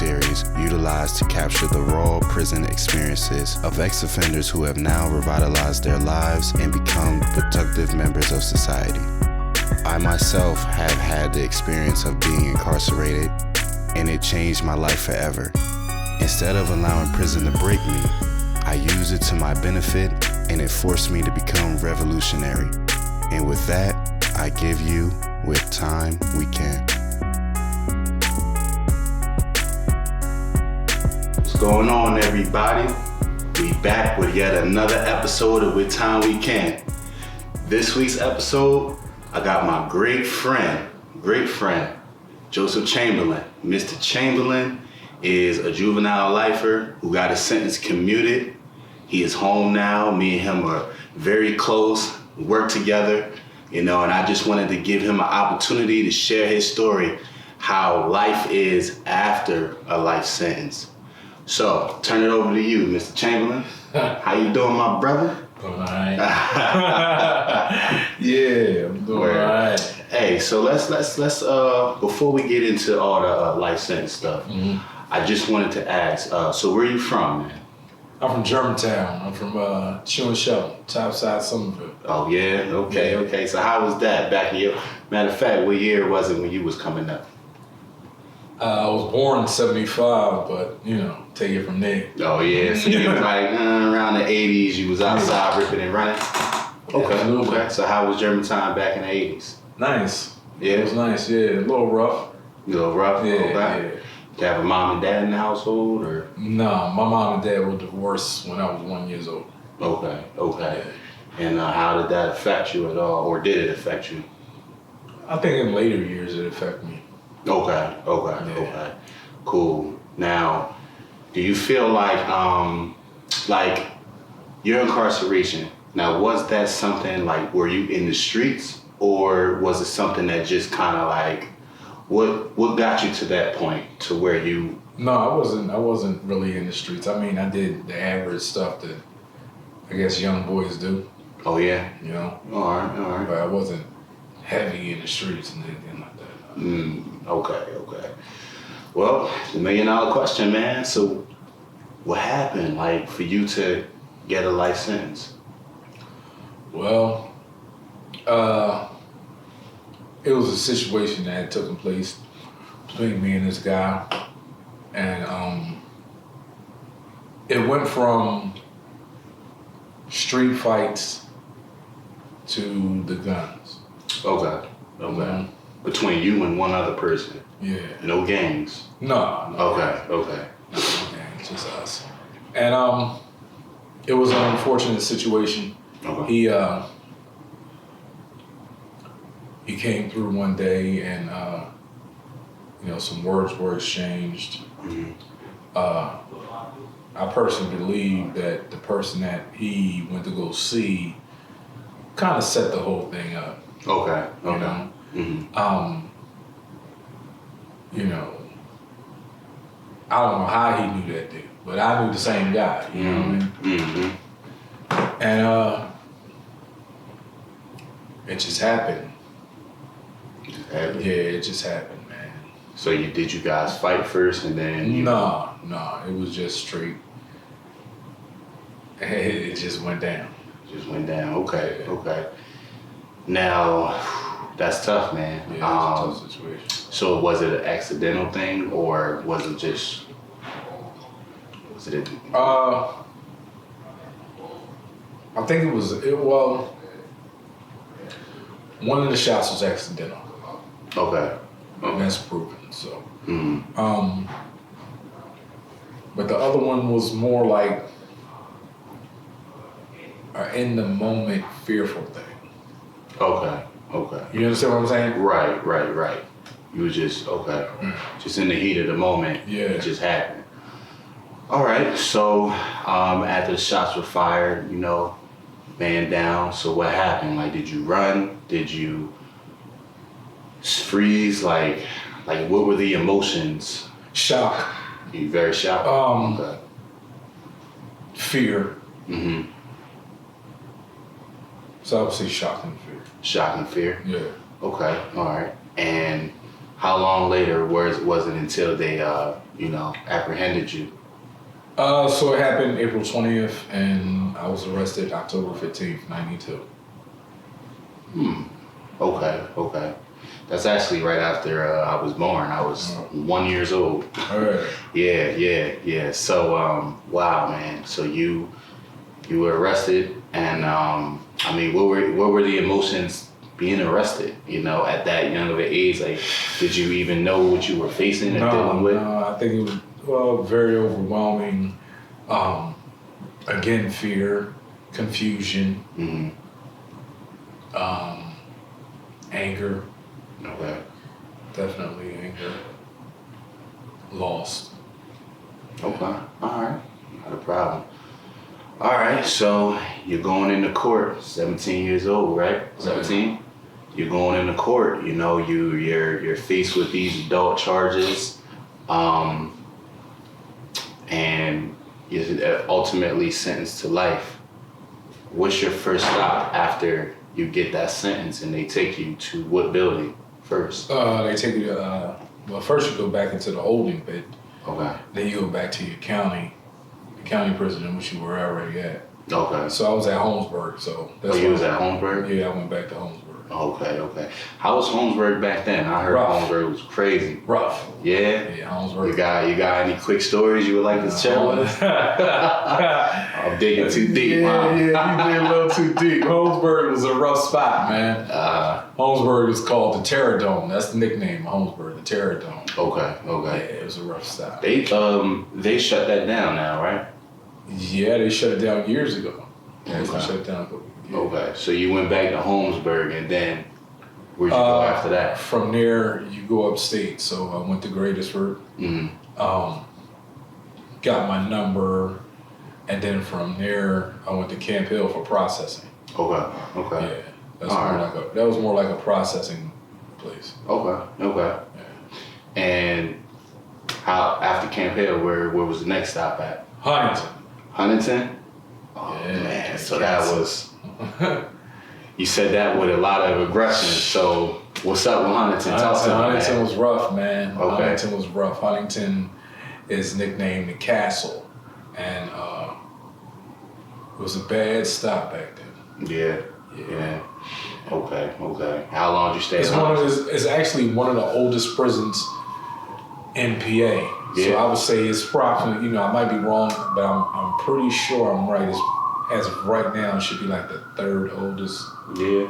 series utilized to capture the raw prison experiences of ex-offenders who have now revitalized their lives and become productive members of society. I myself have had the experience of being incarcerated, and it changed my life forever. Instead of allowing prison to break me, I used it to my benefit, and it forced me to become revolutionary. And with that, I give you With Time We Can. What's going on, everybody? We back with yet another episode of With Time We Can. This week's episode, I got my great friend, Joseph Chamberlain. Mr. Chamberlain is a juvenile lifer who got his sentence commuted. He is home now. Me and him are very close, work together, and I just wanted to give him an opportunity to share his story, how life is after a life sentence. So, turn it over to you, Mr. Chamberlain. How you doing, my brother? Doing all right. Yeah, I'm doing all right. Hey, so let's before we get into all the life sentence stuff, I just wanted to ask, so where are you from, man? I'm from Germantown. I'm from Chewing Shelton, Topside, Somerville. Oh yeah, okay. So how was that back in your? Matter of fact, what year was it when you was coming up? I was born in '75, but take it from there. Oh yeah, so you was like around the '80s. You was outside ripping and running. Okay. So how was Germantown back in the '80s? Nice. Yeah, it was nice. Yeah, a little rough. Yeah. Okay. Yeah. Did you have a mom and dad in the household, or? No, my mom and dad were divorced when I was 1 year old. Okay. Yeah. And how did that affect you at all, or did it affect you? I think in later years it affected me. Okay. Yeah. Cool. Now, do you feel like your incarceration? Now, was that something like, were you in the streets, or was it something that just kind of like, what got you to that point to where you? No, I wasn't really in the streets. I mean, I did the average stuff that I guess young boys do. Oh yeah. All right. But I wasn't heavy in the streets and anything like that. Okay. Well, the $1 million question, man. So, what happened, like, for you to get a life sentence? Well, it was a situation that had taken place between me and this guy, and it went from street fights to the guns. Okay. Between you and one other person? Yeah. No gangs? No. Okay. No gangs, just us. And it was an unfortunate situation. Okay. He came through one day and some words were exchanged. Mm-hmm. I personally believe that the person that he went to go see kind of set the whole thing up. Okay. Mm-hmm. I don't know how he knew that dude, but I knew the same guy, you know what I mean? Mm-hmm. And it just happened. Yeah, it just happened, man. So did you guys fight first and then? No, it was just straight. It just went down. Okay. Now, that's tough, man. Yeah, it's a tough situation. So was it an accidental thing, or was it just? I think it was. Well, one of the shots was accidental. Okay. And that's proven. So. But the other one was more like an in the moment fearful thing. Okay. You understand what I'm saying? Right. You were just just in the heat of the moment. Yeah. It just happened. All right. So after the shots were fired, man down. So what happened? Like, did you run? Did you freeze? Like what were the emotions? Shock. You very shocked? Okay. Fear. Mm-hmm. So I would say shock and fear. Shock and fear? Yeah. Okay, all right. And how long later was it until they apprehended you? So it happened April 20th, and I was arrested October 15th, 92. Okay. That's actually right after I was born. I was 1 year old. All right. Yeah. So, wow, man. So you were arrested, and what were the emotions being arrested? At that young of an age, like, did you even know what you were facing and dealing with? No, I think it was very overwhelming. Again, fear, confusion, anger. Okay. Definitely anger. Lost. Okay. All right. Not a problem. All right. So you're going into court, 17 years old, right? 17. You're going into court. You're faced with these adult charges, and you're ultimately sentenced to life. What's your first stop after you get that sentence, and they take you to what building first? They take you to, first you go back into the holding bed. Okay. Then you go back to your county prison in which you were already at. Okay. So I was at Holmesburg, so that's you was at Holmesburg? Yeah, I went back to Holmesburg. Okay. How was Holmesburg back then? I heard Holmesburg was crazy. Rough. Yeah? Yeah, Holmesburg. You got any quick stories you would like to share with us? I'm digging too deep, Yeah, you did a little too deep. Holmesburg was a rough spot, man. Holmesburg is called the Terror Dome. That's the nickname of Holmesburg, the Terror Dome. Okay. Yeah, it was a rough spot. They shut that down now, right? Yeah, they shut it down years ago. Yeah, Okay. they shut it down. Yeah. Okay, so you went back to Holmesburg, and then where'd you go after that? From there, you go upstate. So I went to Greatersburg. Got my number, and then from there, I went to Camp Hill for processing. Okay. Yeah, that was more like a processing place. Okay. Yeah. And how after Camp Hill, where was the next stop at? Huntington? Oh Yeah, man, so that was. You said that with a lot of aggression. So what's up with Huntington? Huntington was rough, man. Okay. Huntington was rough. Huntington is nicknamed the Castle, and it was a bad stop back then. Yeah. Okay. How long did you stay? It's actually one of the oldest prisons in PA. Yeah. So I would say it's probably, I might be wrong, but I'm pretty sure I'm right. As of right now, it should be like the third oldest. Yeah.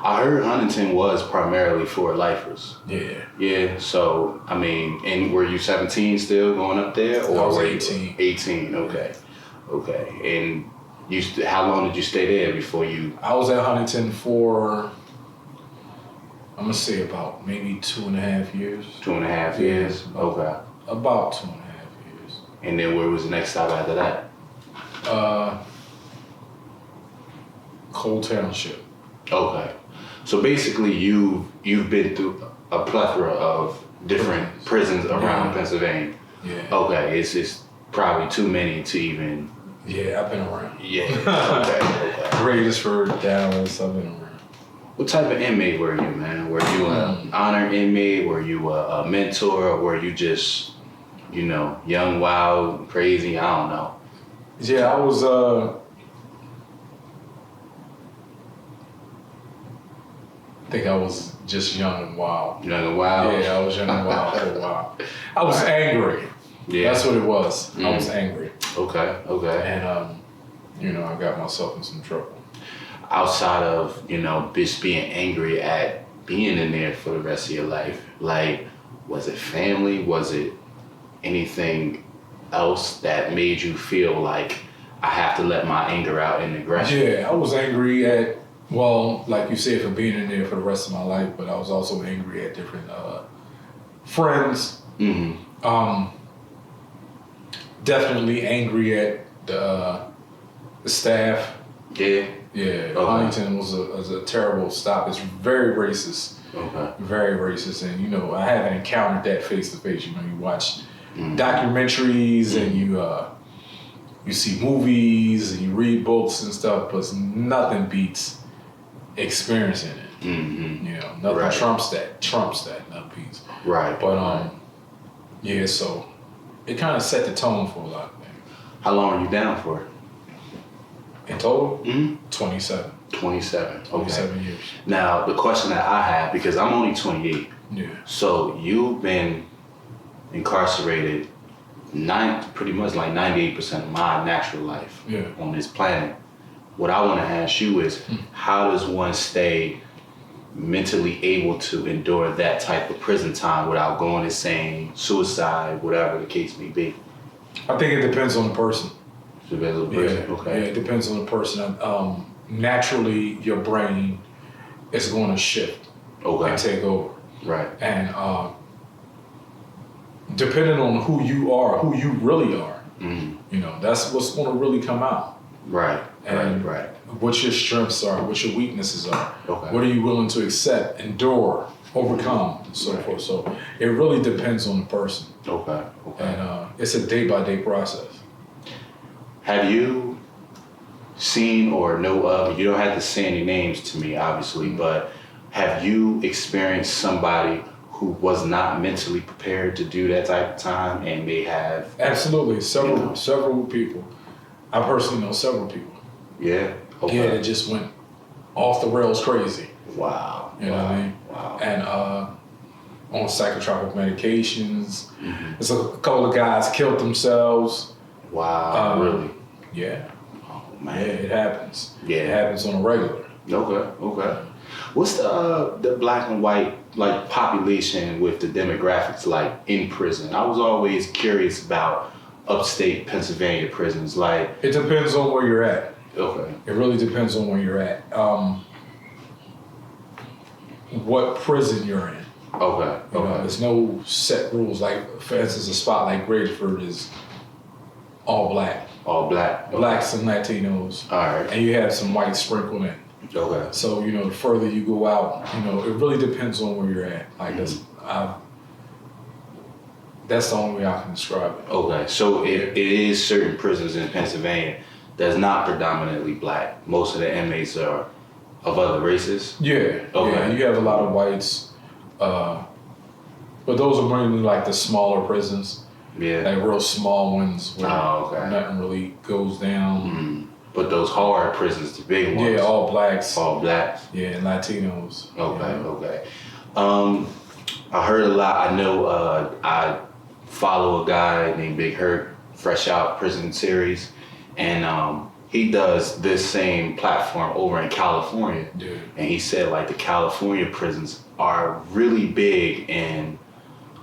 I heard Huntington was primarily for lifers. Yeah. So, and were you 17 still going up there? Or I was were 18. 18, okay. And how long did you stay there before you? I was at Huntington for, I'm going to say about maybe 2.5 years. 2.5 years? Okay. About 2.5 years. And then where was the next stop after that? Cole Township. Okay. So basically you've been through a plethora of different prisons around Pennsylvania. Yeah. Okay, it's probably too many to even. Yeah, I've been around. Yeah. Okay. Greatersburg, Dallas, I've been around. What type of inmate were you, man? Were you an honor inmate? Were you a mentor? Or were you just, young, wild, crazy? I don't know. Yeah, I was. I think I was just young and wild. Young and wild? Yeah, I was young and wild for a while. I was angry. Yeah. That's what it was. I was angry. Okay. And, I got myself in some trouble. Outside of, just being angry at being in there for the rest of your life, like, was it family? Was it anything else that made you feel like I have to let my anger out in aggression? Yeah, I was angry at, like you said, for being in there for the rest of my life, but I was also angry at different friends. Definitely angry at the staff. Yeah. Yeah, Huntington was a terrible stop. It's very racist. Okay. Very racist, and I haven't encountered that face to face. You watch documentaries and you see movies and you read books and stuff, but nothing beats experiencing it. Nothing Right. trumps that. Nothing beats. Right. But so it kind of set the tone for a lot of things. How long are you down for? In total, 27. 27 years. Now, the question that I have, because I'm only 28. Yeah. So you've been incarcerated pretty much like 98% of my natural life on this planet. What I want to ask you is, how does one stay mentally able to endure that type of prison time without going insane, suicide, whatever the case may be? I think it depends on the person. Depends on the person. Yeah, Okay. yeah, it depends on the person. Naturally, your brain is going to shift and take over. Right. And depending on who you are, who you really are, you know, that's what's going to really come out. Right. And right. What your strengths are, what your weaknesses are. Okay. What are you willing to accept, endure, overcome, and so forth. So it really depends on the person. Okay. And it's a day-by-day process. Have you seen or know of, you don't have to say any names to me, obviously, but have you experienced somebody who was not mentally prepared to do that type of time and they have? Absolutely. Several people. I personally know several people. Yeah? Okay. Yeah, it just went off the rails crazy. Wow. You know what I mean? Wow. And on psychotropic medications. There's a couple of guys killed themselves. Wow. Really? Yeah. Oh, man. Yeah, it happens. Yeah. It happens on a regular. Okay. What's the black and white like population with the demographics like in prison? I was always curious about upstate Pennsylvania prisons. Like, it depends on where you're at. Okay. It really depends on where you're at. What prison you're in. Okay. You know, there's no set rules. Like, for instance, a spot like Gradeford is all black. All black. Okay. Blacks and Latinos. All right. And you have some white sprinkled in. Okay. So, you know, the further you go out, you know, it really depends on where you're at. Like, that's the only way I can describe it. Okay. So it is certain prisons in Pennsylvania that's not predominantly black. Most of the inmates are of other races. Yeah. Okay. Yeah, you have a lot of whites. But those are mainly like the smaller prisons. Yeah. Like real small ones where okay. nothing really goes down. But those hard prisons, the big ones. Yeah, all blacks. All blacks. Yeah, and Latinos. Okay. I heard a lot. I know I follow a guy named Big Hurt, Fresh Out Prison Series, and he does this same platform over in California. Yeah. And he said like the California prisons are really big in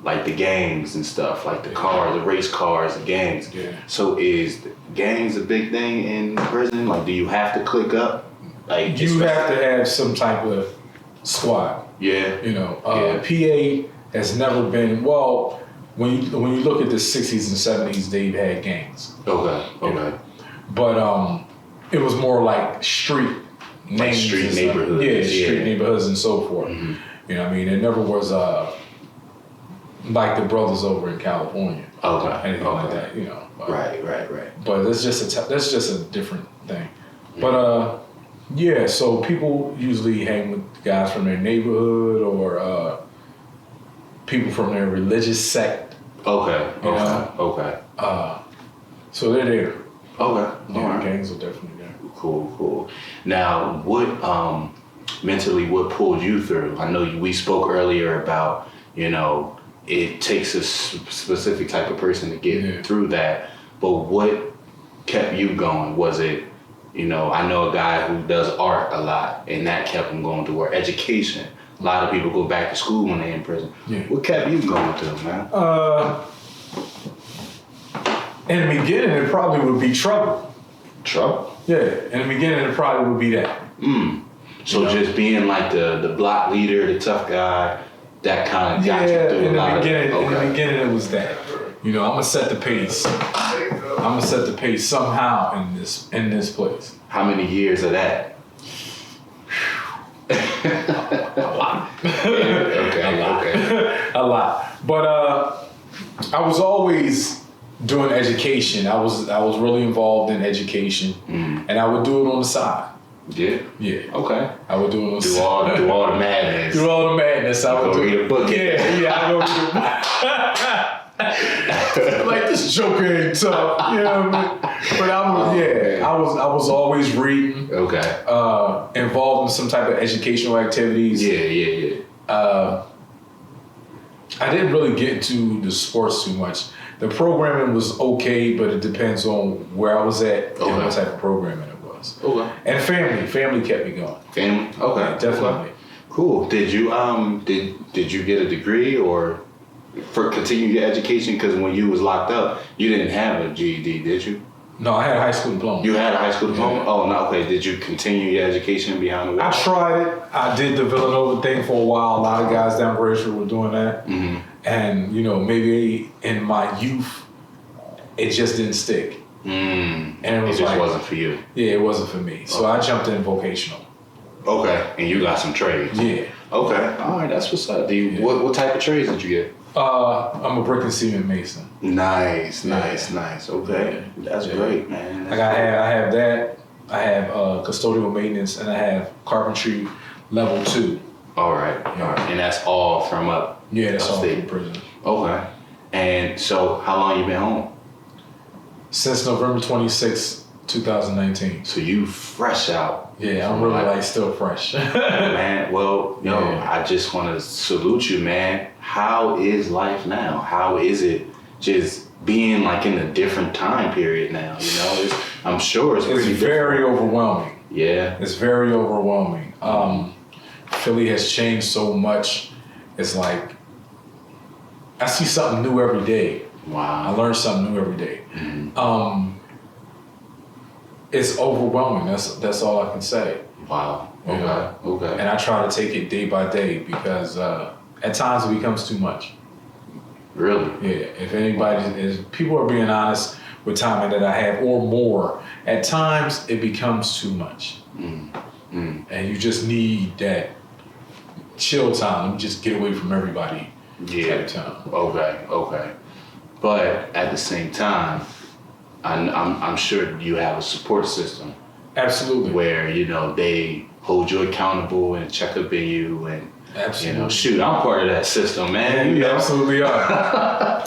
like the gangs and stuff, like the cars, the race cars, the gangs. Yeah. So is gangs a big thing in prison? Like, do you have to click up? Like, you have to have some type of squad. Yeah. You know, PA has never been, well, when you look at the 60s and 70s, they've had gangs. Okay. You know? But it was more like street names. Like street neighborhoods. Yeah, street neighborhoods and so forth. You know what I mean? It never was like the brothers over in California. Okay. Anything like that, you know. Right. But that's just a different thing. But yeah, so people usually hang with guys from their neighborhood or people from their religious sect. Okay. You know? Okay. So they're there. Okay. Yeah, gangs are definitely there. Cool. Now, what mentally what pulled you through? I know we spoke earlier about, you know, it takes a specific type of person to get through that. But what kept you going? Was it, you know, I know a guy who does art a lot, and that kept him going through, or education. A lot of people go back to school when they're in prison. Yeah. What kept you going through, man? In the beginning, it probably would be trouble. Trouble? Yeah, in the beginning, it probably would be that. So just being like the block leader, the tough guy, that kind of got you through a lot of... In the beginning, it was that. You know, I'm going to set the pace. I'm going to set the pace somehow in this place. How many years of that? A lot. Okay. A lot. But I was always doing education. I was really involved in education, and I would do it on the side. Yeah. Okay. I would do it on the side. Do all the madness. Do all the madness. I would read a book. Yeah. I would read a book. Like, this joker ain't tough, you know what I mean? But I was always reading. Okay. Involved in some type of educational activities. Yeah. I didn't really get into the sports too much. The programming was okay, but it depends on where I was at and what type of programming it was. Okay. And family kept me going. Family? Okay. Yeah, definitely. Okay. Cool. Did you did you get a degree or for continue your education? Because when you was locked up, you didn't have a GED, did you? No, I had a high school diploma. You had a high school diploma? Yeah. Oh, no, okay. Did you continue your education behind the wall? I tried it. I did the Villanova thing for a while. A lot of guys down Bracelet were doing that. Mm-hmm. And, maybe in my youth, it just didn't stick. And it was just wasn't for you. Yeah, it wasn't for me. So I jumped in vocational. Okay. And you got some trades. Yeah. Okay. All right. That's what's up. What type of trades did you get? I'm a brick and cement mason. Nice. Okay. Yeah. That's great, man. Like I have that. I have custodial maintenance, and I have carpentry level 2. All right. And that's all from up. Yeah, that's all upstate. from prison. Okay. And so, how long you been home? Since November 26, 2019. So you fresh out. Yeah, I'm really still fresh. Man, well, I just want to salute you, man. How is life now? How is it just being like in a different time period now? I'm sure it's pretty very overwhelming. Yeah. It's very overwhelming. Philly has changed so much. It's like, I see something new every day. Wow. I learn something new every day. Mm-hmm. It's overwhelming. That's all I can say. Wow. Yeah. Okay. And I try to take it day by day because at times it becomes too much. Really? Yeah. If people are being honest with time that I have or more, at times it becomes too much. And you just need that chill time. Just get away from everybody. Yeah. Time. Okay. But at the same time, I'm sure you have a support system. Absolutely. Where, they hold you accountable and check up in you and, absolutely. Shoot, I'm part of that system, man. You absolutely are.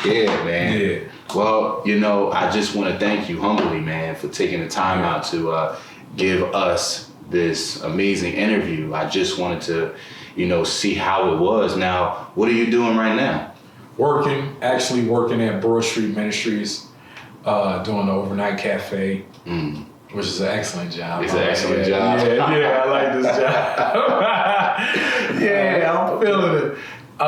Yeah, man. Yeah. Well, I just want to thank you humbly, man, for taking the time out to give us this amazing interview. I just wanted to, see how it was. Now, what are you doing right now? Actually working at Broad Street Ministries, doing the overnight cafe, which is an excellent job. It's an excellent job. Yeah, I like this job. Yeah, I'm feeling it. I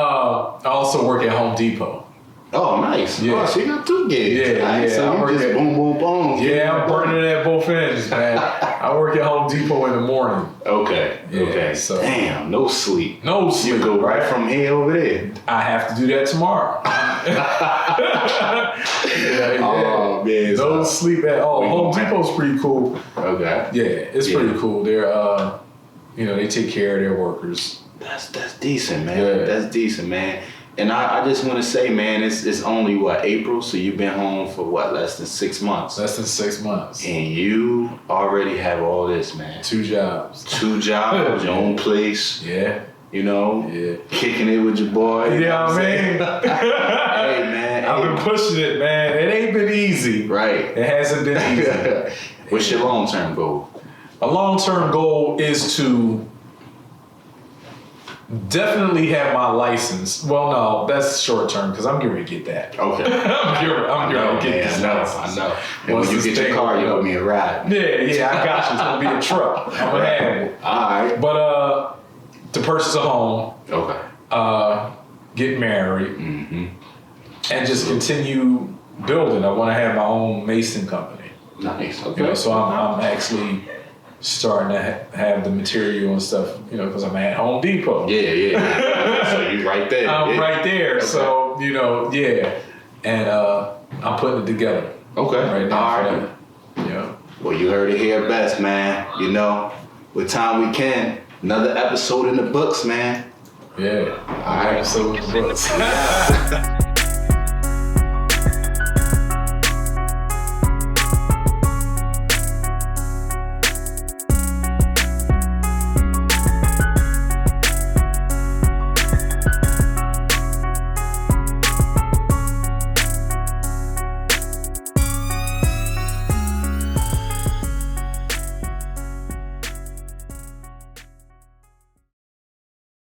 also work at Home Depot. Oh, nice. Yeah. Oh, so you got 2 gigs. Yeah. So you just boom, boom, boom. Yeah, I'm burning it at both ends, man. I work at Home Depot in the morning. Okay. So damn, no sleep. No sleep. You go right from here over there. I have to do that tomorrow. Oh, man. No sleep at all. Home Depot's pretty cool. Okay. Yeah, it's pretty cool. They're, they take care of their workers. That's decent, man. Yeah. That's decent, man. And I just want to say, man, it's only, April? So you've been home for, less than 6 months? Less than 6 months. And you already have all this, man. 2 jobs. 2 jobs, your own place. Yeah. Kicking it with your boy. You know what I mean? Hey, man. I've been pushing it, man. It ain't been easy. Right. It hasn't been easy. What's your long-term goal? A long-term goal is to definitely have my license. Well, no, that's short-term because I'm getting to get that. Okay. I'm getting to get this license. I know. And when you get your car, you're going to be a ride. Yeah, I got you. It's going to be a truck. I'm going to have it. All right. But to purchase a home. Okay. Get married. Mm-hmm. And just continue building. I want to have my own mason company. Nice. Okay. So I'm actually starting to have the material and stuff, because I'm at Home Depot. Yeah. So you right there. I'm right there. Okay. So, and I'm putting it together. Okay. Right now. All right. Yeah. Well, you heard it here best, man. With time we can. Another episode in the books, man. Yeah. All right. Episode in the books.